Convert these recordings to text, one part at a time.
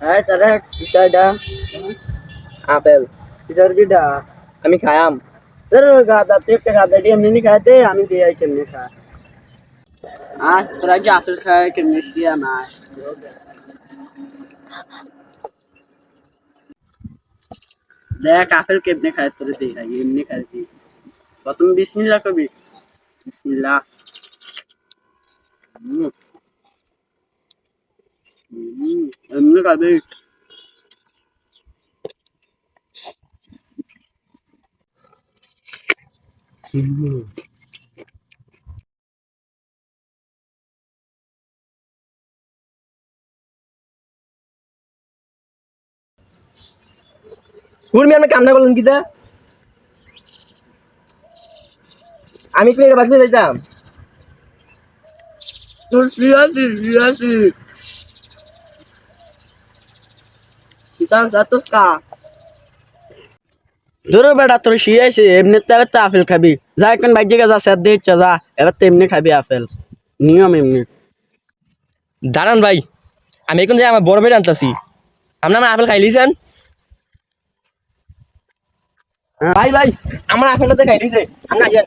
হ্যাঁ তারা কিটা আপেল কিটার কিটা আমি খায়াম তোর গাদা তুই একটা গাদা দিয়ে এমনি খাইতে আমি দিয়ে কেমনি খা তোরা যে আপেল খায় কেমনি দিয়া না দেখ আপেল কেমনে খায় তোরে দিয়ে খাই এমনি খাইতি প্রথম বিসমিল্লাহ কবি বিসমিল্লাহ এমনি খাবি হুরমি আমি কান্না করলেন কিতা আমি প্লেটে বাঁচতে যাইতাম তোর সিরিয়াসলি কিতাব সাতস কা ধরো বেটা তোর শিয়াইছে এমনি তাহলে তো আপেল খাবি যা এখন বাইর জায়গা যা স্যার দিয়ে ইচ্ছা যা এবার তো এমনি খাবি আপেল নিয়ম এমনি দাঁড়ান ভাই আমি এখন যাই আমার বড় ভাই আনতাছি আপনি আমার আপেল খাইলিছেন ভাই ভাই আমার আপেলটাতে খাইলিছে আপনি আইয়েন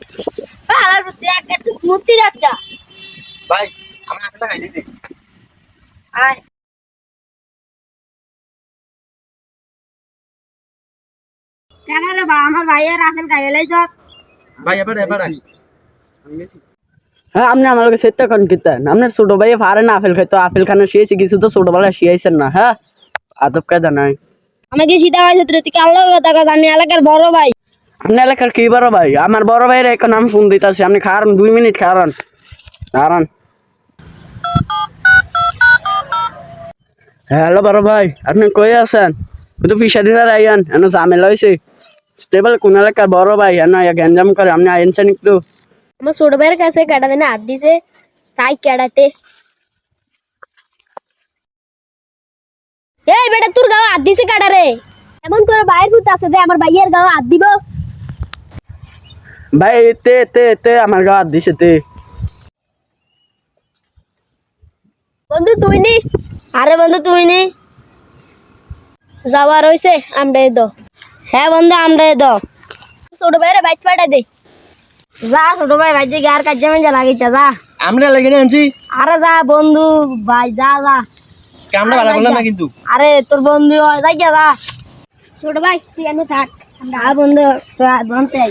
মূর্তি যাচ্ছা ভাই আমার আপেলটা খাইলিছে আয় কেন রে বা আমার ভাইয়ের আপেল খাইয়ে লাইছ ভাই এবার হ্যাঁ আপনি আমার কাছে সেটা কোন কিতেন আপনার ছোট ভাই পারে না আপেল খাইতো আপেল খানা শিয়েছে কিছু তো ছোটবেলা শিয়াইছেন না হ্যাঁ আদব কায়দা নাই আমাকে সীতা ভাই সত্য তুই কালো কথা কথা আমি এলাকার বড় ভাই আপনি এলাকার কি বড় ভাই আমার বড় ভাইয়ের এখন আমি ফোন দিতেছি আপনি খারান 2 মিনিট খারান দাঁড়ান হ্যালো বড় ভাই আপনি কই আছেন তো ফিশা দিনার আইয়ান এনে ঝামেলা হয়েছে স্টেবল কোন এলাকার বড় ভাই এনে গ্যাঞ্জাম করে আপনি আইনছেন একটু আমার ছোট ভাইয়ের কাছে কেডা দিনে হাত দিছে তাই কেডাতে এই বেটা তোর গাও হাত দিছে কেডা রে এমন করে বাইরের ভূত আছে যে আমার ভাইয়ের গাও হাত দিব ভাই তে আমার গা হাত দিছে তে বন্ধু তুই নি আরে বন্ধু তুই নি যাওয়ার হইছে আমরাই দাও হ্যাঁ বন্ধু আমরাই দাও ছোট ভাইয়ের বাইক পাঠা দে যা ছোট ভাই ভাই যে আর কাজ জমে যা লাগিছে যা আমরা লাগে না আনছি আরে যা বন্ধু ভাই যা যা কামটা ভালো করলাম না কিন্তু আরে তোর বন্ধু যাই যা ছোট ভাই তুই এনে থাক আমরা বন্ধু বন্ধু